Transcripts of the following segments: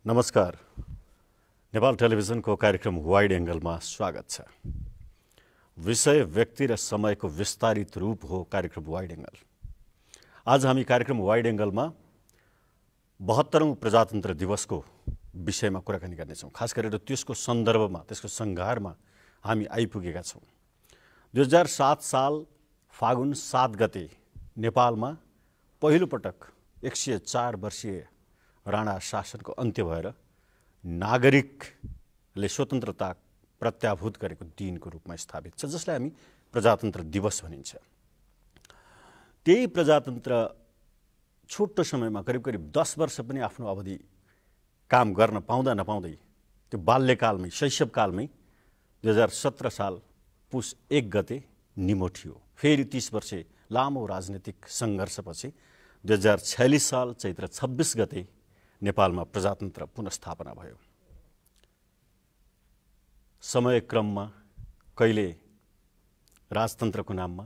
नमस्कार। नेपाल टेलिभिजनको कार्यक्रम वाइड एंगलमा स्वागत छ। विषय व्यक्ति र समयको विस्तारित रूप हो कार्यक्रम वाइड एंगल। आज हामी कार्यक्रम वाइड एंगलमा 72औं प्रजातन्त्र दिवसको विषयमा कुराकानी गर्नेछौँ। खास गरेर त्यसको सन्दर्भमा, त्यसको संघारमा हामी आइपुगेका छौँ। 2007 साल फागुन 7 गते नेपालमा पहिलो पटक 104 वर्षीय राणा शासनको अन्त्य भएर नागरिकले स्वतन्त्रता प्रत्याभूत गरेको दिनको रूपमा स्थापित छ, जसलाई हामी प्रजातन्त्र दिवस भनिन्छ। त्यही प्रजातन्त्र छोटो समयमा करिब 10 वर्ष पनि आफ्नो अवधि काम गर्न पाउँदा नपाउँदै त्यो बाल्यकालमै, शैशवकालमै 2017 साल पुस 1 गते निमोठियो। फेरि 30 वर्ष लामो राजनीतिक सङ्घर्षपछि 2046 साल चैत्र 26 गते नेपालमा प्रजातन्त्र पुनर्स्थापना भयो। समयक्रममा कहिले राजतन्त्रको नाममा,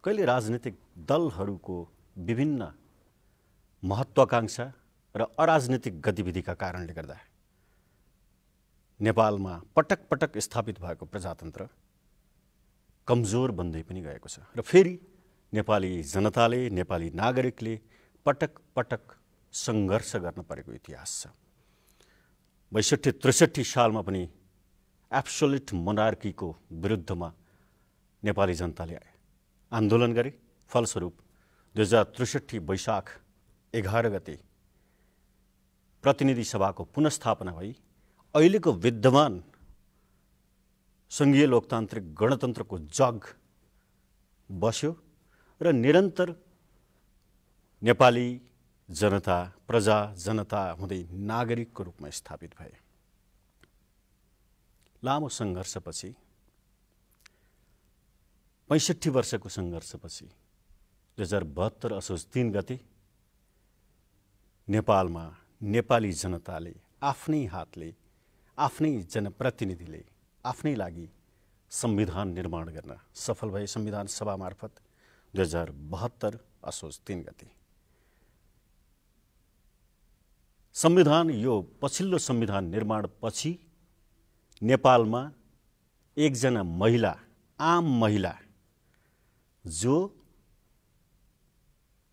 कहिले राजनीतिक दलहरूको विभिन्न महत्त्वाकांक्षा र अराजनीतिक गतिविधिका कारणले गर्दा नेपालमा पटक पटक स्थापित भएको प्रजातन्त्र कमजोर बन्दै पनि गएको छ र फेरि नेपाली जनताले, नेपाली नागरिकले पटक पटक सङ्घर्ष गर्न परेको इतिहास छ। 62-63 सालमा पनि एब्सोल्युट मोनार्कीको विरुद्धमा नेपाली जनताले आन्दोलन गरे। फलस्वरूप 2063 वैशाख 11 गते प्रतिनिधि सभाको पुनर्स्थापना भई अहिलेको विद्यमान सङ्घीय लोकतान्त्रिक गणतन्त्रको जग बस्यो र निरन्तर नेपाली जनता, प्रजा जनता हुँदै नागरिकको रूपमा स्थापित भए। लामो सङ्घर्षपछि, 65 वर्षको सङ्घर्षपछि 2072 असोज 3 गते नेपालमा नेपाली जनताले आफ्नै हातले, आफ्नै जनप्रतिनिधिले आफ्नै लागि संविधान निर्माण गर्न सफल भए। संविधान सभा मार्फत 2072 असोज 3 गते संविधान, यो पछिल्लो संविधान निर्माण पछि नेपालमा एकजना महिला, आम महिला, जो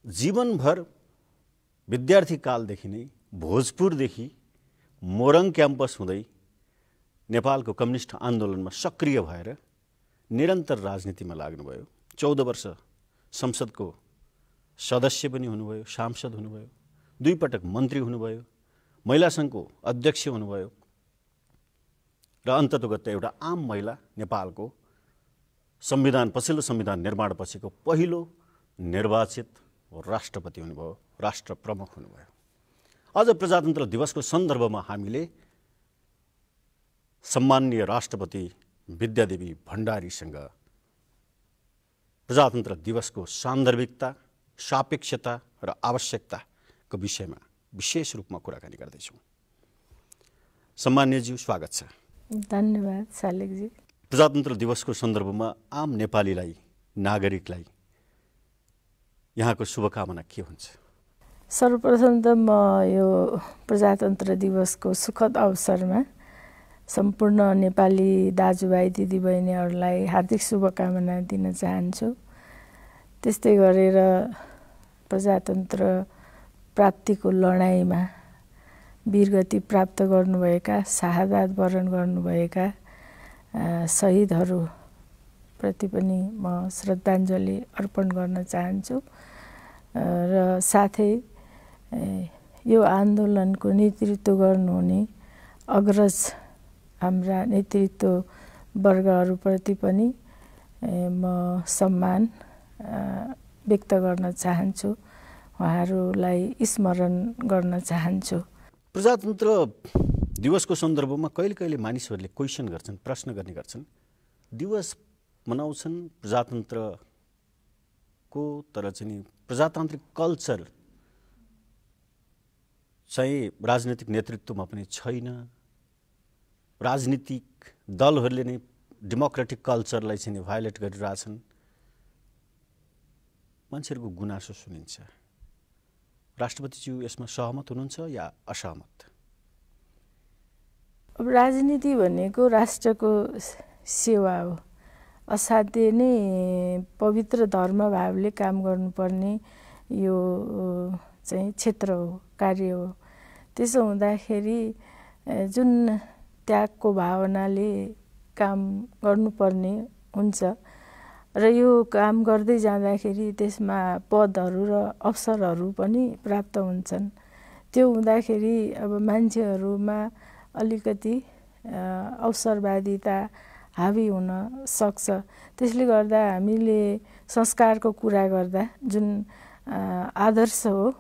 जीवनभर विद्यार्थी कालदेखि नै भोजपुरदेखि मोरङ क्याम्पस हुँदै नेपालको कम्युनिस्ट आन्दोलनमा सक्रिय भएर निरन्तर राजनीतिमा लाग्नुभयो। 14 वर्ष संसदको सदस्य पनि हुनुभयो, सांसद हुनुभयो, 2 पटक मन्त्री हुनुभयो, महिला सङ्घको अध्यक्ष हुनुभयो र अन्ततोगत्ता एउटा आम महिला नेपालको संविधान, पछिल्लो संविधान निर्माण पछिको पहिलो निर्वाचित राष्ट्रपति हुनुभयो, राष्ट्र प्रमुख हुनुभयो। आज प्रजातन्त्र दिवसको सन्दर्भमा हामीले सम्माननीय राष्ट्रपति विद्यादेवी भण्डारीसँग प्रजातन्त्र दिवसको सान्दर्भिकता, सापेक्षता र आवश्यकताको विषयमा विशेष रूपमा कुराकानी गर्दैछौँ। सम्मान्यज्यू, स्वागत छ। धन्यवाद शालिकजी। प्रजातन्त्र दिवसको सन्दर्भमा आम नेपालीलाई, नागरिकलाई यहाँको शुभकामना के हुन्छ? सर्वप्रथम त म यो प्रजातन्त्र दिवसको सुखद अवसरमा सम्पूर्ण नेपाली दाजुभाइ दिदीबहिनीहरूलाई हार्दिक शुभकामना दिन चाहन्छु। त्यस्तै गरेर प्रजातन्त्र प्राप्तिको लडाइँमा वीरगति प्राप्त गर्नुभएका, शहादत वरण गर्नुभएका शहीदहरूप्रति पनि म श्रद्धाञ्जली अर्पण गर्न चाहन्छु र साथै यो आन्दोलनको नेतृत्व गर्नुहुने अग्रज हाम्रा नेतृत्व वर्गहरूप्रति पनि म सम्मान व्यक्त गर्न चाहन्छु, उहाँहरूलाई स्मरण गर्न चाहन्छु। प्रजातन्त्र दिवसको सन्दर्भमा कहिले कहिले मानिसहरूले क्वेसन गर्छन्, प्रश्न गर्ने गर्छन्। दिवस मनाउँछन् प्रजातन्त्रको, तर चाहिँ प्रजातान्त्रिक कल्चर चाहिँ राजनीतिक नेतृत्वमा पनि छैन। राजनीतिक दलहरूले नै डेमोक्रेटिक कल्चरलाई चाहिँ भायोलेट गरिरहेछन्। मान्छेहरूको गुनासो सुनिन्छ। राष्ट्रपतिज्यू यसमा सहमत हुनुहुन्छ या असहमत? अब राजनीति भनेको राष्ट्रको सेवा हो, असाध्य नै पवित्र धर्म भावले काम गर्नुपर्ने यो चाहिँ क्षेत्र हो, कार्य हो। त्यसो हुँदाखेरि जुन त्यागको भावनाले काम गर्नुपर्ने हुन्छ र यो काम गर्दै जाँदाखेरि त्यसमा पदहरू र अवसरहरू पनि प्राप्त हुन्छन्। त्यो हुँदाखेरि अब मान्छेहरूमा अलिकति अवसरवादिता हावी हुन सक्छ। त्यसले गर्दा हामीले संस्कारको कुरा गर्दा जुन आदर्श हो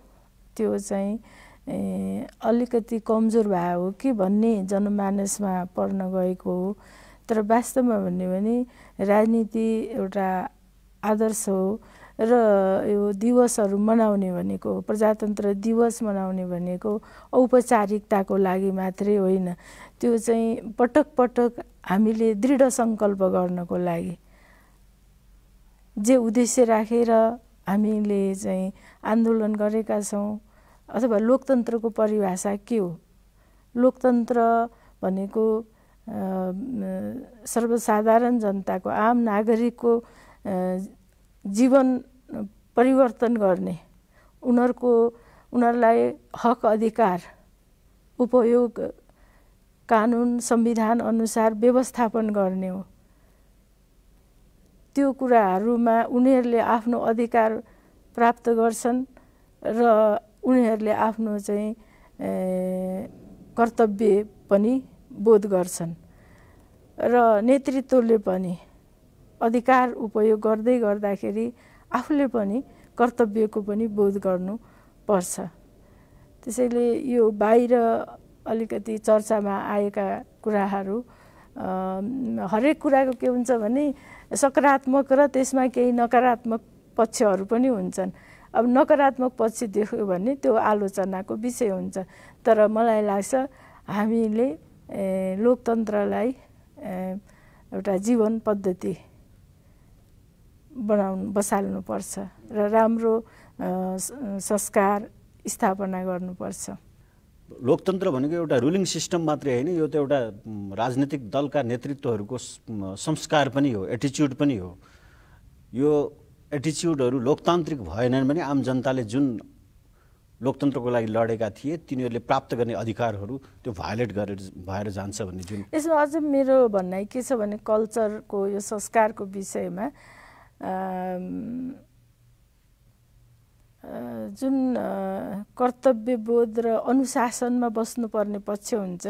त्यो चाहिँ अलिकति कमजोर भयो हो कि भन्ने जनमानसमा पर्न गएको हो। तर वास्तवमा भन्यो भने राजनीति एउटा आदर्श हो र यो दिवसहरू मनाउने भनेको, प्रजातन्त्र दिवस मनाउने भनेको औपचारिकताको लागि मात्रै होइन, त्यो चाहिँ पटक पटक हामीले दृढ सङ्कल्प गर्नको लागि, जे उद्देश्य राखेर हामीले चाहिँ आन्दोलन गरेका छौँ। अथवा लोकतन्त्रको परिभाषा के हो? लोकतन्त्र भनेको सर्वसाधारण जनताको, आम नागरिकको जीवन परिवर्तन गर्ने, उनीहरूलाई हक अधिकार उपयोग कानुन संविधान अनुसार व्यवस्थापन गर्ने हो। त्यो कुराहरूमा उनीहरूले आफ्नो अधिकार प्राप्त गर्छन् र उनीहरूले आफ्नो चाहिँ कर्तव्य पनि बोध गर्छन् र नेतृत्वले पनि अधिकार उपयोग गर्दै गर्दाखेरि आफूले पनि कर्तव्यको पनि बोध गर्नुपर्छ। त्यसैले यो बाहिर अलिकति चर्चामा आएका कुराहरू, हरेक कुराको के हुन्छ भने सकारात्मक र त्यसमा केही नकारात्मक पक्षहरू पनि हुन्छन्। अब नकारात्मक पक्ष देख्यो भने त्यो आलोचनाको विषय हुन्छ। तर मलाई लाग्छ हामीले लोकतन्त्रलाई एउटा जीवन पद्धति बसाल्नुपर्छ र राम्रो संस्कार स्थापना गर्नुपर्छ। लोकतन्त्र भनेको एउटा रुलिङ सिस्टम मात्रै होइन, यो त एउटा राजनीतिक दलका नेतृत्वहरूको संस्कार पनि हो, एटिच्युड पनि हो। यो एटिच्युडहरू लोकतान्त्रिक भएनन् भने आम जनताले जुन लोकतन्त्रको लागि लडेका थिए तिनीहरूले प्राप्त गर्ने अधिकारहरू त्यो भायोलेट भएर जान्छ भन्ने जुन यसमा अझ मेरो भनाइ के छ भने कल्चरको यो संस्कारको विषयमा जुन कर्तव्यबोध र अनुशासनमा बस्नुपर्ने पक्ष हुन्छ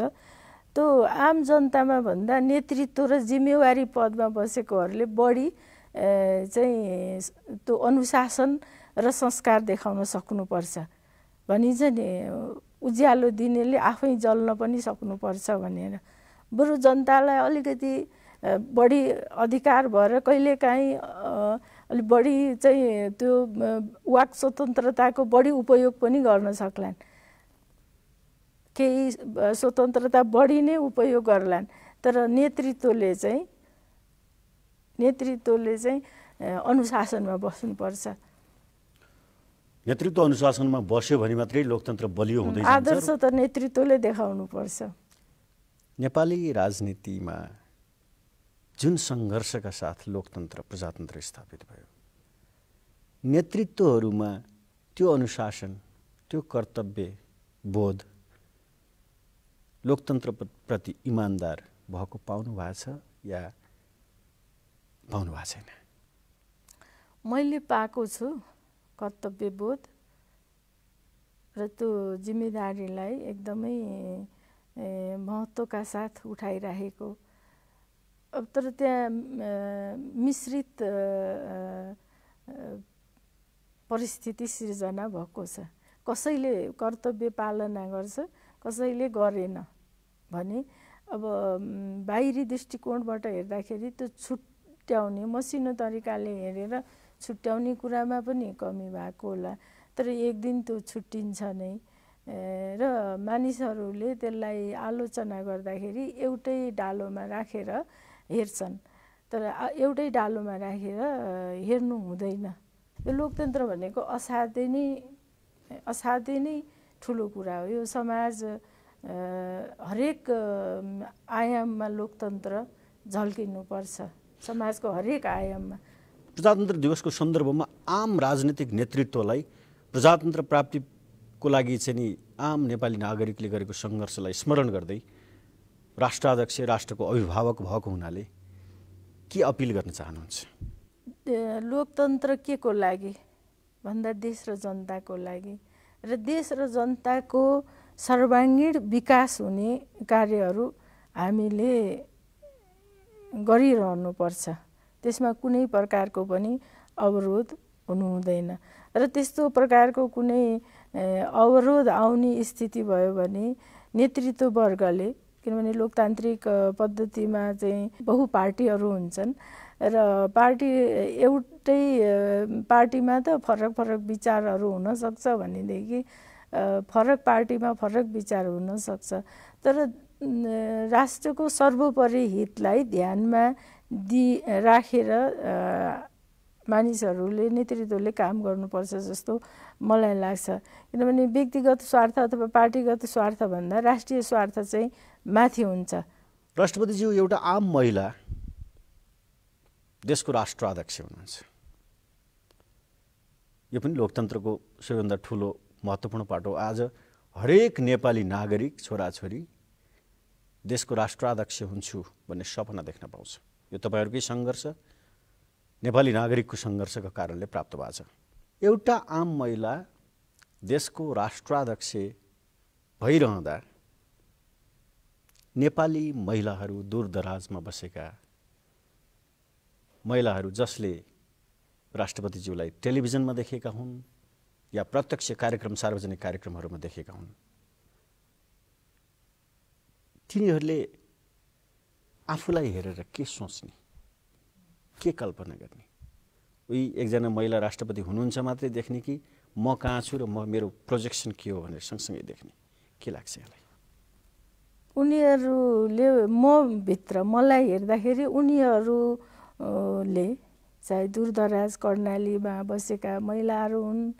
त्यो आम जनतामा भन्दा नेतृत्व र जिम्मेवारी पदमा बसेकोहरूले बढी चाहिँ त्यो अनुशासन र संस्कार देखाउन सक्नुपर्छ। भनिन्छ नि उज्यालो दिनेले आफै जल्न पनि सक्नुपर्छ भनेर। बरु जनतालाई अलिकति बढी अधिकार भएर कहिलेकाहीँ अलिक बढी चाहिँ त्यो वाक स्वतन्त्रताको बढी उपयोग पनि गर्न सक्लान्, केही स्वतन्त्रता बढी नै उपयोग गर्लान्। तर नेतृत्वले चाहिँ अनुशासनमा बस्नुपर्छ। नेतृत्व अनुशासनमा बस्यो भने मात्रै लोकतन्त्र बलियो हुँदै जान्छ। आदर्श त नेतृत्वले देखाउनुपर्छ। नेपाली राजनीतिमा जुन सङ्घर्षका साथ लोकतन्त्र प्रजातन्त्र स्थापित भयो, नेतृत्वहरूमा त्यो अनुशासन, त्यो कर्तव्य बोध, लोकतन्त्रप्रति इमान्दार भएको पाउनु भएको छ या पाउनु भएको छैन? मैले पाएको छु कर्तव्यबोध र त्यो जिम्मेदारीलाई एकदमै महत्त्वका साथ उठाइरहेको। अब तर त्यहाँ मिश्रित परिस्थिति सिर्जना भएको छ। कसैले कर्तव्य पालना गर्छ, कसैले गरेन भने अब बाहिरी दृष्टिकोणबाट हेर्दाखेरि त्यो छुट्याउने, मसिनो तरिकाले हेरेर छुट्याउने कुरामा पनि कमी भएको होला। तर एक दिन त्यो छुट्टिन्छ नै र मानिसहरूले त्यसलाई आलोचना गर्दाखेरि एउटै डालोमा राखेर हेर्छन्। तर एउटै डालोमा राखेर हेर्नु हुँदैन। यो लोकतन्त्र भनेको असाध्यै नै ठुलो कुरा हो। यो समाज हरेक आयाममा लोकतन्त्र झल्किनुपर्छ, समाजको हरेक आयाममा। प्रजातन्त्र दिवसको सन्दर्भमा आम राजनीतिक नेतृत्वलाई प्रजातन्त्र प्राप्तिको लागि चाहिँ नि आम नेपाली नागरिकले गरेको सङ्घर्षलाई स्मरण गर्दै राष्ट्राध्यक्ष राष्ट्रको अभिभावक भएको हुनाले के अपिल गर्न चाहनुहुन्छ? लोकतन्त्र के को लागि भन्दा देश र जनताको लागि, र देश र जनताको सर्वाङ्गीण विकास हुने कार्यहरू हामीले गरिरहनुपर्छ। त्यसमा कुनै प्रकारको पनि अवरोध हुनु हुँदैन, र त्यस्तो प्रकारको कुनै अवरोध आउने स्थिति भयो भने नेतृत्ववर्गले, किनभने लोकतान्त्रिक पद्धतिमा चाहिँ बहुपार्टीहरू हुन्छन् र पार्टी एउटै पार्टीमा त फरक फरक विचारहरू हुनसक्छ भनेदेखि फरक पार्टीमा फरक विचार हुनसक्छ, तर राष्ट्रको सर्वोपरि हितलाई ध्यानमा राखेर मानिसहरूले नेतृत्वले काम गर्नुपर्छ जस्तो मलाई लाग्छ। किनभने व्यक्तिगत स्वार्थ अथवा पार्टीगत स्वार्थभन्दा राष्ट्रिय स्वार्थ चाहिँ माथि हुन्छ। राष्ट्रपतिज्यू एउटा आम महिला देशको राष्ट्राध्यक्ष हुनुहुन्छ। यो पनि लोकतन्त्रको सबैभन्दा ठुलो महत्त्वपूर्ण पाटो। आज हरेक नेपाली नागरिक छोराछोरी देशको राष्ट्राध्यक्ष हुन्छु भन्ने सपना देख्न पाउँछ। यो तपाईँहरूकै सङ्घर्ष, नेपाली नागरिकको सङ्घर्षका कारणले प्राप्त भएको छ। एउटा आम महिला देशको राष्ट्राध्यक्ष भइरहँदा नेपाली महिलाहरू, दूरदराजमा बसेका महिलाहरू जसले राष्ट्रपतिज्यूलाई टेलिभिजनमा देखेका हुन् या प्रत्यक्ष कार्यक्रम, सार्वजनिक कार्यक्रमहरूमा देखेका हुन्, तिनीहरूले आफूलाई हेरेर के सोच्ने, के कल्पना गर्ने? उही एकजना महिला राष्ट्रपति हुनुहुन्छ मात्रै देख्ने कि म कहाँ छु र मेरो प्रोजेक्सन के हो भनेर सँगसँगै देख्ने? के लाग्छ यहाँलाई? उनीहरूले म भित्र मलाई हेर्दाखेरि उनीहरूले चाहे दूरदराज कर्णालीमा बसेका महिलाहरू हुन्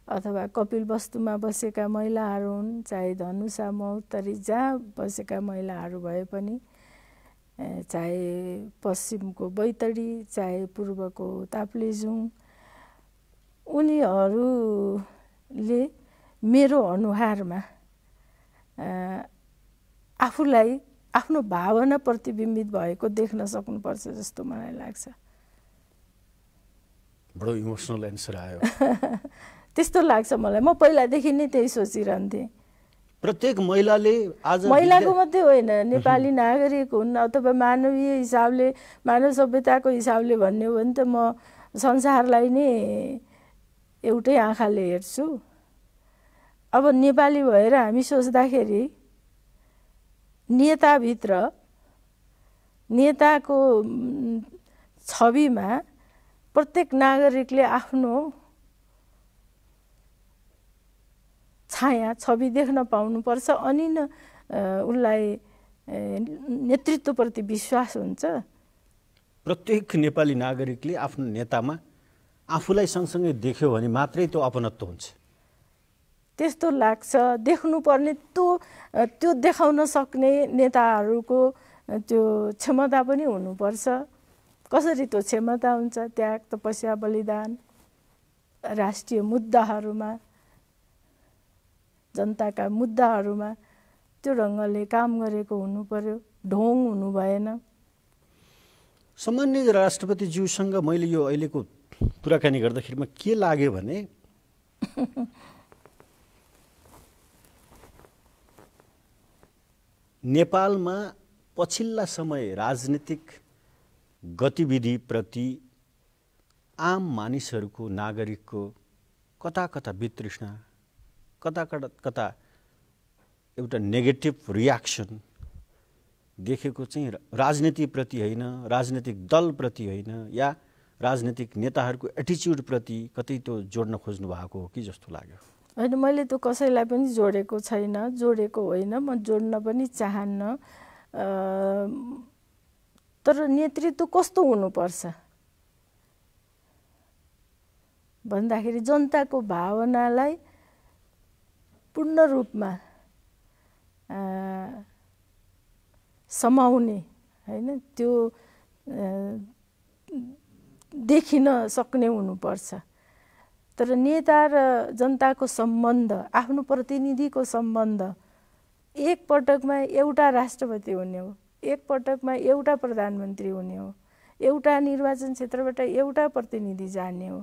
अथवा कपिलवस्तुमा बसेका महिलाहरू हुन्, चाहे धनुषा महोत्तरी जहाँ बसेका महिलाहरू भए पनि, चाहे पश्चिमको बैतडी, चाहे पूर्वको ताप्लेजुङ, उनीहरूले मेरो अनुहारमा आफूलाई आफ्नो भावना प्रतिबिम्बित भएको देख्न सक्नुपर्छ जस्तो मलाई लाग्छ। बडो इमोसनल एन्सर आयो। त्यस्तो लाग्छ मलाई। म पहिलादेखि नै त्यही सोचिरहन्थेँ। प्रत्येक महिलाले आज महिलाको मात्रै होइन, नेपाली नागरिक हुन् अथवा मानवीय हिसाबले, मानव सभ्यताको हिसाबले भन्ने हो भने त म संसारलाई नै एउटै आँखाले हेर्छु। अब नेपाली भएर हामी सोच्दाखेरि नेताभित्र, नेताको छविमा प्रत्येक नागरिकले आफ्नो छाया, छवि देख्न पाउनुपर्छ, अनि न उसलाई नेतृत्वप्रति विश्वास हुन्छ। प्रत्येक नेपाली नागरिकले आफ्नो नेतामा आफूलाई सँगसँगै देख्यो भने मात्रै त्यो अपनत्व हुन्छ। त्यस्तो लाग्छ। देख्नुपर्ने त्यो देखाउन सक्ने नेताहरूको त्यो क्षमता पनि हुनुपर्छ। कसरी त्यो क्षमता हुन्छ? त्याग, तपस्या, बलिदान, राष्ट्रिय मुद्दाहरूमा, जनताका मुद्दाहरूमा त्यो ढङ्गले काम गरेको हुनु पर्यो, ढोङ हुनु भएन। सामान्य राष्ट्रपतिज्यूसँग मैले यो अहिलेको कुराकानी गर्दाखेरिमा के लाग्यो भने नेपालमा पछिल्ला समय राजनीतिक गतिविधिप्रति आम मानिसहरूको, नागरिकको कता कता वितृष्णा, कता कता एउटा नेगेटिभ रियाक्सन देखेको चाहिँ राजनीतिप्रति होइन, राजनीतिक दलप्रति होइन, या राजनीतिक नेताहरूको एटिच्युडप्रति कतै त्यो जोड्न खोज्नु भएको हो कि जस्तो लाग्यो। होइन, मैले त्यो कसैलाई पनि जोडेको छैन, जोडेको होइन, म जोड्न पनि चाहन्न। तर नेतृत्व कस्तो हुनुपर्छ भन्दाखेरि जनताको भावनालाई पूर्ण रूपमा समाउने हैन त्यो देखिन सक्ने हुनुपर्छ। तर नेता र जनताको सम्बन्ध, आफ्नो प्रतिनिधिको सम्बन्ध एक पटकमा एउटा राष्ट्रपति हुने हो, एक पटकमा एउटा प्रधानमन्त्री हुने हो, एउटा निर्वाचन क्षेत्रबाट एउटा प्रतिनिधि जाने हो।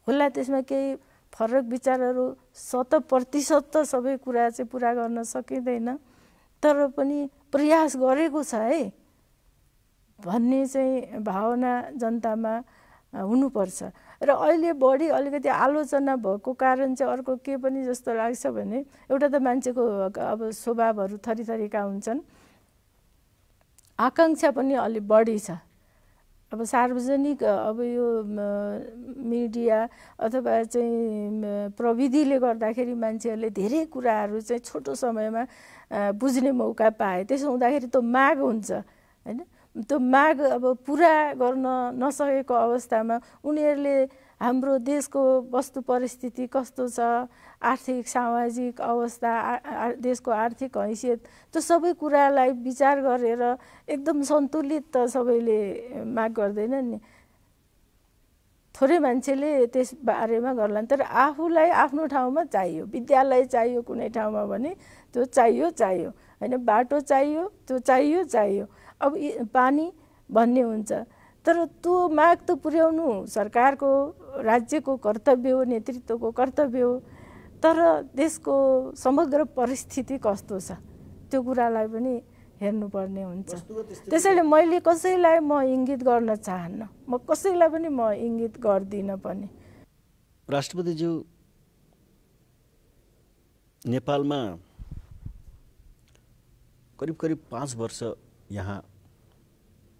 होला त्यसमा केही फरक विचारहरू 100% त सबै कुरा चाहिँ पुरा गर्न सकिँदैन, तर पनि प्रयास गरेको छ है भन्ने चाहिँ भावना जनतामा हुनुपर्छ। र अहिले बढी अलिकति आलोचना भएको कारण चाहिँ अर्को के पनि जस्तो लाग्छ भने एउटा त मान्छेको अब स्वभावहरू थरीथरीका हुन्छन्, आकाङ्क्षा पनि अलि बढी छ। अब सार्वजनिक अब यो मिडिया अथवा चाहिँ प्रविधिले गर्दाखेरि मान्छेहरूले धेरै कुराहरू चाहिँ छोटो समयमा बुझ्ने मौका पाए। त्यसो हुँदाखेरि त माग हुन्छ हैन, त्यो माग अब पुरा गर्न नसकेको अवस्थामा उनीहरूले हाम्रो देशको वस्तु परिस्थिति कस्तो छ, आर्थिक सामाजिक अवस्था, देशको आर्थिक हैसियत, त्यो सबै कुरालाई विचार गरेर एकदम सन्तुलित त सबैले माग गर्दैनन् नि, थोरै मान्छेले त्यस बारेमा गर्लान्। तर आफूलाई आफ्नो ठाउँमा चाहियो, विद्यालय चाहियो कुनै ठाउँमा भने त्यो चाहियो हैन, बाटो चाहियो त्यो चाहियो, अब पानी भन्ने हुन्छ। तर त्यो माग त पुर्याउनु सरकारको, राज्यको कर्तव्य हो, नेतृत्वको कर्तव्य हो। तर देशको समग्र परिस्थिति कस्तो छ त्यो कुरालाई पनि हेर्नुपर्ने हुन्छ। त्यसैले मैले कसैलाई म इङ्गित गर्न चाहन्न, म कसैलाई पनि म इङ्गित गर्दिनँ पनि। राष्ट्रपतिज्यू नेपालमा करिब 5 वर्ष यहाँ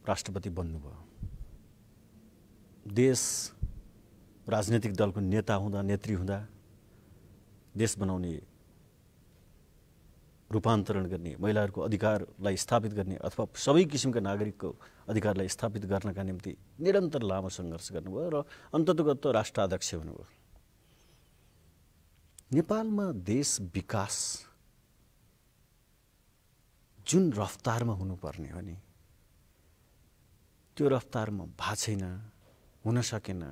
राष्ट्रपति बन्नुभयो। देश राजनीतिक दलको नेता हुँदा, नेत्री हुँदा देश बनाउने, रूपान्तरण गर्ने, महिलाहरूको अधिकारलाई स्थापित गर्ने अथवा सबै किसिमका नागरिकको अधिकारलाई स्थापित गर्नका निम्ति निरन्तर लामो सङ्घर्ष गर्नुभयो र अन्ततगत राष्ट्राध्यक्ष हुनुभयो। नेपालमा देश विकास जुन रफ्तारमा हुनुपर्ने हो नि त्यो रफ्तारमा भएको छैन, हुन सकेन।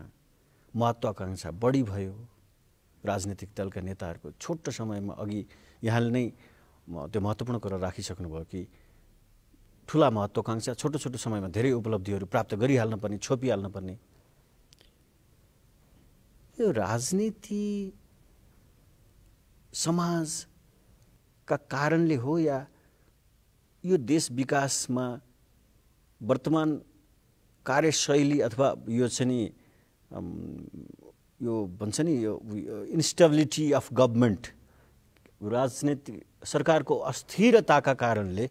महत्त्वाकांक्षा बढी भयो राजनीतिक दलका नेताहरूको। छोटो समयमा अघि यहाँले नै त्यो महत्त्वपूर्ण कुरा राखिसक्नुभयो कि ठुला महत्त्वाकांक्षा छोटो छोटो समयमा धेरै उपलब्धिहरू प्राप्त गरिहाल्न पर्ने, छोपिहाल्न पर्ने। यो राजनीति समाजका कारणले हो या यो देश विकासमा वर्तमान कार्यशैली अथवा यो चाहिँ नि यो भन्छ नि यो इन्स्टेबिलिटी अफ गभर्मेन्ट, राजनीतिक सरकारको अस्थिरताका कारणले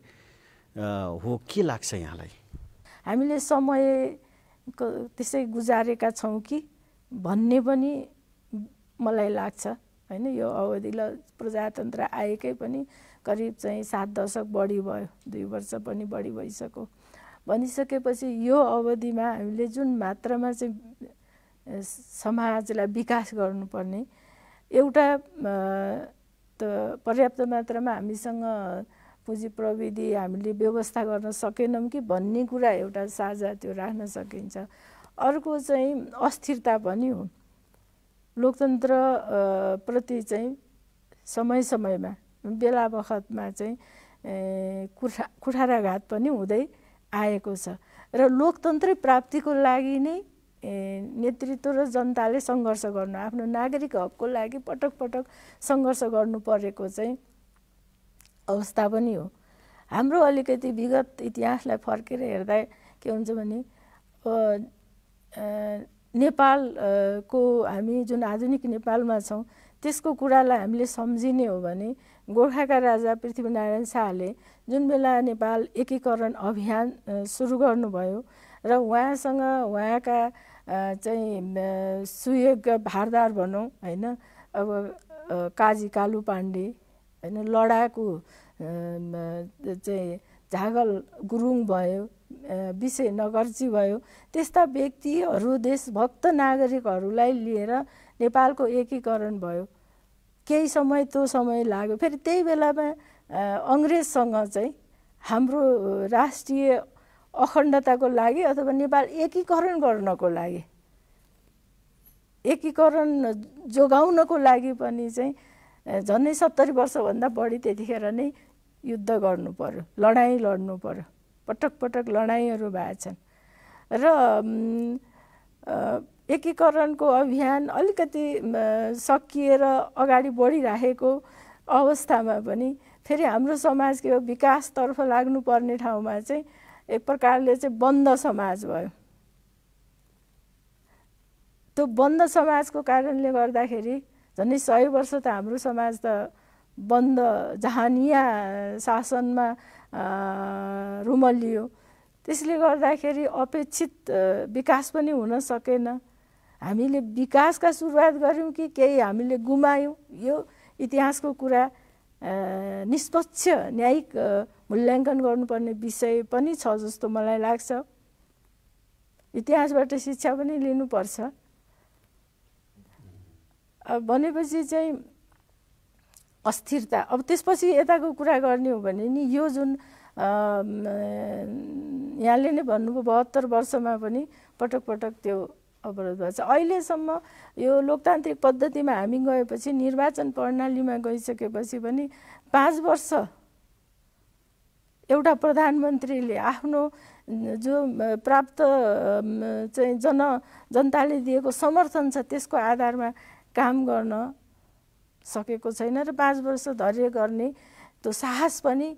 हो के लाग्छ यहाँलाई? हामीले समय त्यसै गुजारेका छौँ कि भन्ने पनि मलाई लाग्छ हैन। यो अवधिलाई प्रजातन्त्र आएकै पनि करिब चाहिँ 7 दशक बढी भयो, 2 वर्ष पनि बढी भइसक्यो। भनिसकेपछि यो अवधिमा हामीले जुन मात्रामा चाहिँ समाजलाई विकास गर्नुपर्ने, एउटा त पर्याप्त मात्रामा हामीसँग पुँजी प्रविधि हामीले व्यवस्था गर्न सकेनौँ कि भन्ने कुरा एउटा साझा त्यो राख्न सकिन्छ। अर्को चाहिँ अस्थिरता पनि हो। लोकतन्त्र प्रति चाहिँ समय समयमा बेला बखतमा चाहिँ कुठाराघात पनि हुँदै आएको छ र लोकतन्त्रै प्राप्तिको लागि नै नेतृत्व र जनताले सङ्घर्ष गर्नु, आफ्नो नागरिक हकको लागि पटक पटक सङ्घर्ष गर्नु परेको चाहिँ अवस्था पनि हो। हाम्रो अलिकति विगत इतिहासलाई फर्केर हेर्दा के हुन्छ भने नेपालको हामी जुन आधुनिक नेपालमा छौँ त्यसको कुरालाई हामीले सम्झिने हो भने गोर्खाका राजा पृथ्वीनारायण शाहले जुन बेला नेपाल एकीकरण अभियान सुरु गर्नुभयो र उहाँसँग उहाँका चाहिँ सुयोग्य भारदार भनौँ हैन, अब काजी कालु पाण्डे हैन, लडाकु चाहिँ झागल गुरुङ भयो, विषय नगर्जी भयो, त्यस्ता व्यक्तिहरू देशभक्त नागरिकहरूलाई लिएर नेपालको एकीकरण भयो। केही समय त्यो समय लाग्यो। फेरि त्यही बेलामा अङ्ग्रेजसँग चाहिँ हाम्रो राष्ट्रिय अखण्डताको लागि अथवा नेपाल एकीकरण गर्नको लागि, एकीकरण जोगाउनको लागि पनि चाहिँ झन्डै 70 वर्षभन्दा बढी त्यतिखेर नै युद्ध गर्नु पर्यो, लडाइँ लड्नु पर्यो। पटक पटक लडाइँहरू भएछन् र एकीकरणको अभियान अलिकति सकिएर अगाडि बढिराखेको अवस्थामा पनि फेरि हाम्रो समाज के हो विकासतर्फ लाग्नुपर्ने ठाउँमा चाहिँ एक प्रकारले चाहिँ बन्द समाज भयो। त्यो बन्द समाजको कारणले गर्दाखेरि झन्डै 100 वर्ष त हाम्रो समाज त बन्द जहानिया शासनमा रुमलियो। त्यसले गर्दाखेरि अपेक्षित विकास पनि हुन सकेन। हामीले विकासका सुरुवात गऱ्यौँ कि केही हामीले गुमायौँ, यो इतिहासको कुरा निष्पक्ष न्यायिक मूल्याङ्कन गर्नुपर्ने विषय पनि छ जस्तो मलाई लाग्छ। इतिहासबाट शिक्षा पनि लिनुपर्छ। भनेपछि चाहिँ अस्थिरता। अब त्यसपछि यताको कुरा गर्ने हो भने नि यो जुन यहाँले नै भन्नुभयो 72 वर्षमा पनि पटक पटक त्यो अवरोध भएको छ। अहिलेसम्म यो लोकतान्त्रिक पद्धतिमा हामी गएपछि निर्वाचन प्रणालीमा गइसकेपछि पनि 5 वर्ष एउटा प्रधानमन्त्रीले आफ्नो जो प्राप्त चाहिँ जनताले दिएको समर्थन छ त्यसको आधारमा काम गर्न सकेको छैन र 5 वर्ष धैर्य गर्ने त्यो साहस पनि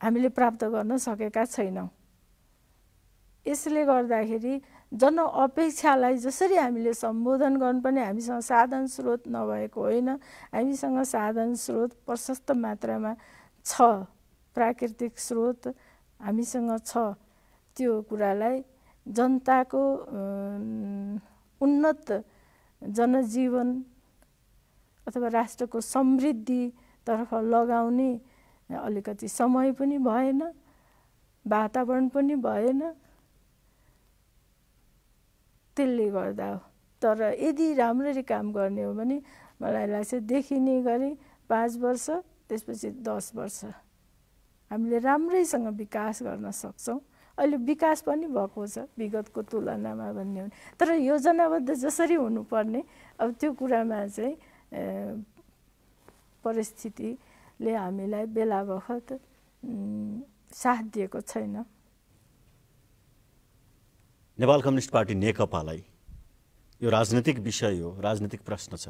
हामीले प्राप्त गर्न सकेका छैनौँ। यसले गर्दाखेरि जनअपेक्षालाई जसरी हामीले सम्बोधन गर्नुपर्ने हामीसँग साधन स्रोत नभएको होइन, हामीसँग साधन स्रोत प्रशस्त मात्रामा छ, प्राकृतिक स्रोत हामीसँग छ। त्यो कुरालाई जनताको उन्नत जनजीवन अथवा राष्ट्रको समृद्धितर्फ लगाउने अलिकति समय पनि भएन, वातावरण पनि भएन। त्यसले गर्दा हो। तर यदि राम्ररी काम गर्ने हो भने मलाई लाग्छ देखिने गरी 5 वर्ष त्यसपछि 10 वर्ष हामीले राम्रैसँग विकास गर्न सक्छौँ। अहिले विकास पनि भएको छ विगतको तुलनामा भन्ने हो। तर योजनाबद्ध जसरी हुनुपर्ने अब त्यो कुरामा चाहिँ परिस्थितिले हामीलाई बेला बखत साथ दिएको छैन। नेपाल कम्युनिस्ट पार्टी नेकपालाई यो राजनीतिक विषय हो, राजनीतिक प्रश्न छ।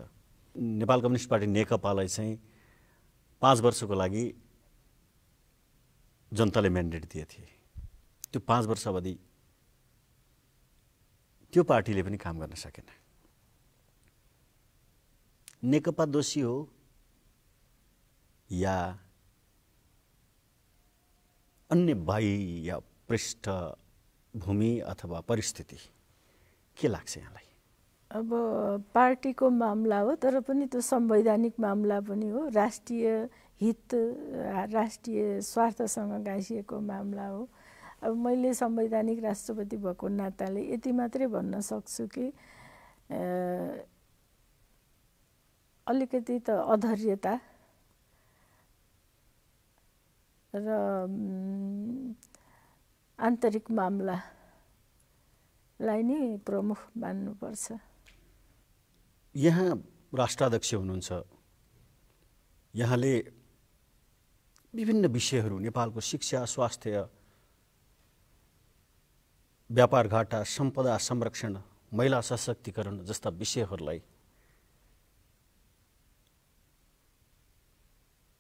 नेपाल कम्युनिस्ट पार्टी नेकपालाई चाहिँ 5 वर्षको लागि जनताले म्यान्डेट दिए थिए। त्यो 5 वर्ष अवधि त्यो पार्टीले पनि काम गर्न सकेन। नेकपा दोषी हो या अन्य बाह्य पृष्ठभूमि अथवा परिस्थिति के लाग्छ यहाँलाई? अब पार्टीको मामला हो तर पनि त्यो संवैधानिक मामला पनि हो, राष्ट्रिय हित राष्ट्रिय स्वार्थसँग गाँसिएको मामला हो। अब मैले संवैधानिक राष्ट्रपति भएको नाताले यति मात्रै भन्न सक्छु कि अलिकति त अधैर्यता र आन्तरिक मामलालाई नै प्रमुख मान्नुपर्छ। यहाँ राष्ट्राध्यक्ष हुनुहुन्छ, यहाँले विभिन्न विषयहरू नेपालको शिक्षा, स्वास्थ्य, व्यापार घाटा, सम्पदा संरक्षण, महिला सशक्तिकरण जस्ता विषयहरूलाई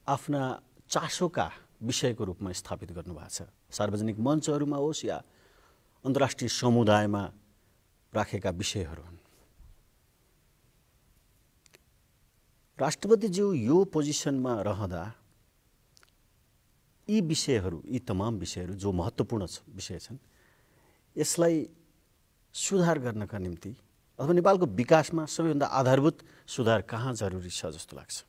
आफ्ना चासोका विषयको रूपमा स्थापित गर्नुभएको छ। सार्वजनिक मञ्चहरूमा होस् या अन्तर्राष्ट्रिय समुदायमा राखेका विषयहरू हुन्। राष्ट्रपतिज्यू यो पोजिसनमा रहँदा यी विषयहरू, यी तमाम विषयहरू जो महत्त्वपूर्ण विषय छन्, यसलाई सुधार गर्नका निम्ति अथवा नेपालको विकासमा सबैभन्दा आधारभूत सुधार कहाँ जरुरी छ जस्तो लाग्छ?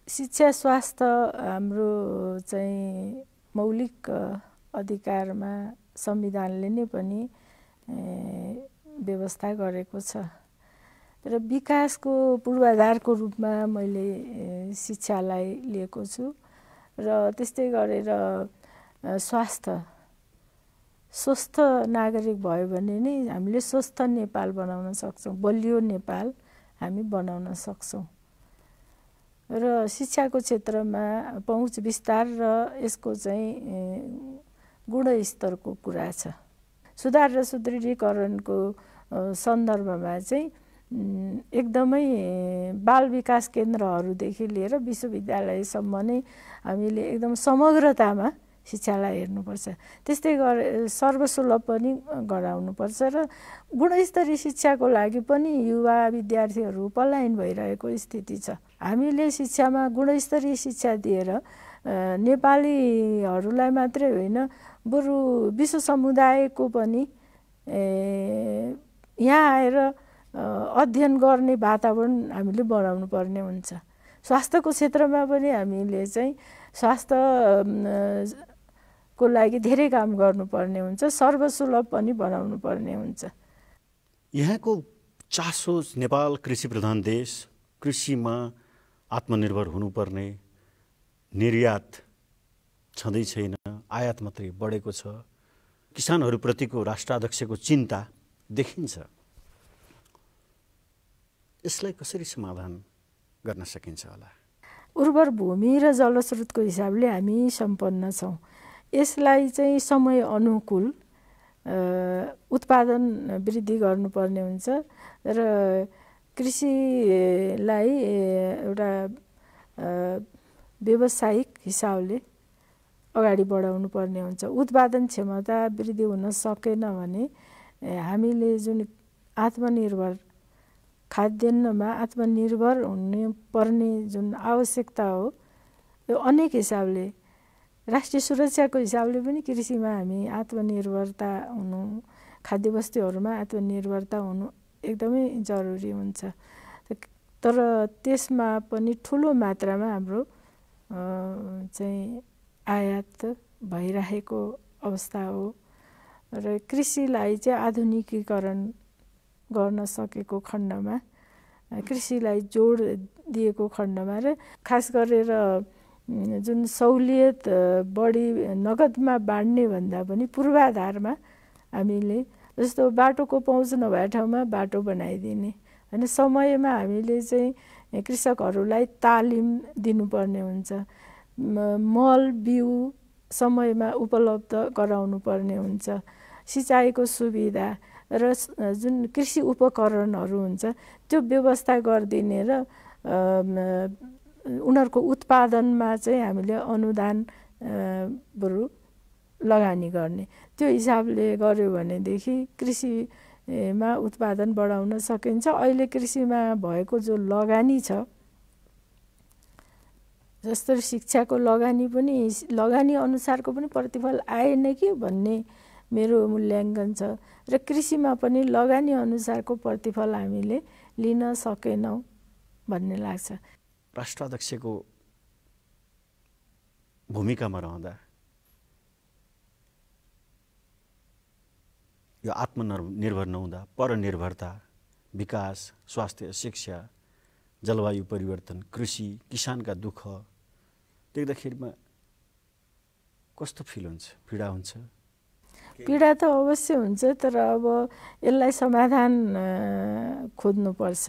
शिक्षा, स्वास्थ्य हाम्रो चाहिँ मौलिक अधिकारमा संविधानले नै पनि व्यवस्था गरेको छ र विकासको पूर्वाधारको रूपमा मैले शिक्षालाई लिएको छु र त्यस्तै गरेर स्वस्थ नागरिक भयो भने नै हामीले स्वस्थ नेपाल बनाउन सक्छौँ, बलियो नेपाल हामी बनाउन सक्छौँ। र शिक्षाको क्षेत्रमा पहुँच विस्तार र यसको चाहिँ गुणस्तरको कुरा छ। सुधार र सुदृढीकरणको सन्दर्भमा चाहिँ एकदमै बाल विकास केन्द्रहरूदेखि लिएर विश्वविद्यालयसम्म नै हामीले एकदम समग्रतामा शिक्षालाई हेर्नुपर्छ। त्यस्तै गरे सर्वसुलभ पनि गराउनुपर्छ र गुणस्तरीय शिक्षाको लागि पनि युवा विद्यार्थीहरू पलायन भइरहेको स्थिति छ। हामीले शिक्षामा गुणस्तरीय शिक्षा दिएर नेपालीहरूलाई मात्रै होइन बरु विश्व समुदायको पनि यहाँ आएर अध्ययन गर्ने वातावरण हामीले बनाउनु पर्ने हुन्छ। स्वास्थ्यको क्षेत्रमा पनि हामीले चाहिँ स्वास्थ्यको लागि धेरै काम गर्नुपर्ने हुन्छ, सर्वसुलभ पनि बनाउनु पर्ने हुन्छ। यहाँको चासो नेपाल कृषि प्रधान देश, कृषिमा आत्मनिर्भर हुनुपर्ने, निर्यात छँदै छैन, आयात मात्रै बढेको छ, किसानहरूप्रतिको राष्ट्राध्यक्षको चिन्ता देखिन्छ। यसलाई कसरी समाधान गर्न सकिन्छ होला? उर्वर भूमि र जलस्रोतको हिसाबले हामी सम्पन्न छौँ। यसलाई चाहिँ समय अनुकूल उत्पादन वृद्धि गर्नुपर्ने हुन्छ र कृषिलाई एउटा व्यावसायिक हिसाबले अगाडि बढाउनु पर्ने हुन्छ। उत्पादन क्षमता वृद्धि हुन सकेन भने हामीले जुन आत्मनिर्भर खाद्यान्नमा आत्मनिर्भर हुनु पर्ने जुन आवश्यकता हो यो अनेक हिसाबले राष्ट्रिय सुरक्षाको हिसाबले पनि कृषिमा हामी आत्मनिर्भरता हुनु, खाद्यवस्तुहरूमा आत्मनिर्भरता हुनु एकदमै जरुरी हुन्छ। तर त्यसमा पनि ठुलो मात्रामा हाम्रो चाहिँ आयात भइरहेको अवस्था हो र कृषिलाई चाहिँ आधुनिकीकरण गर्न सकेको खण्डमा, कृषिलाई जोड दिएको खण्डमा र खास गरेर जुन सहुलियत बढी नगदमा बाँड्ने भन्दा पनि पूर्वाधारमा हामीले जस्तो बाटोको पहुँच नभए ठाउँमा बाटो बनाइदिने होइन, समयमा हामीले चाहिँ कृषकहरूलाई तालिम दिनुपर्ने हुन्छ, मल बिउ समयमा उपलब्ध गराउनु पर्ने हुन्छ, सिँचाइको सुविधा र जुन कृषि उपकरणहरू हुन्छ त्यो व्यवस्था गरिदिने र उनीहरूको उत्पादनमा चाहिँ हामीले अनुदान बरु लगानी गर्ने, त्यो हिसाबले गर्यो भनेदेखि कृषिमा उत्पादन बढाउन सकिन्छ। अहिले कृषिमा भएको जो लगानी छ, जस्तो शिक्षाको लगानी पनि लगानी अनुसारको पनि प्रतिफल आएन कि भन्ने मेरो मूल्याङ्कन छ र कृषिमा पनि लगानी अनुसारको प्रतिफल हामीले लिन सकेनौँ भन्ने लाग्छ। राष्ट्राध्यक्षको भूमिकामा रहँदा यो आत्मनिर्भर नहुँदा परनिर्भरता, विकास, स्वास्थ्य, शिक्षा, जलवायु परिवर्तन, कृषि, किसानका दुःख देख्दाखेरिमा कस्तो फिल हुन्छ? पीडा हुन्छ? पीडा त अवश्य हुन्छ, तर अब यसलाई समाधान खोज्नुपर्छ।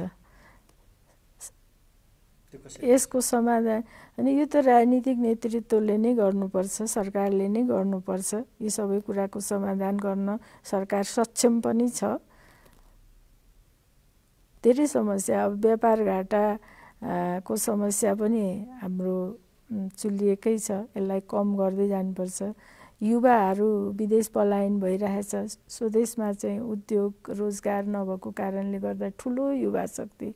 यसको समाधान अनि यो त राजनीतिक नेतृत्वले नै गर्नुपर्छ, सरकारले नै गर्नुपर्छ। यी सबै कुराको समाधान गर्न सरकार सक्षम पनि छ। धेरै समस्या, अब व्यापार घाटाको समस्या पनि हाम्रो चुलिएकै छ, यसलाई कम गर्दै जानुपर्छ। युवाहरू विदेश पलायन भइरहेछ, स्वदेशमा चाहिँ उद्योग रोजगार नभएको कारणले गर्दा ठुलो युवा शक्ति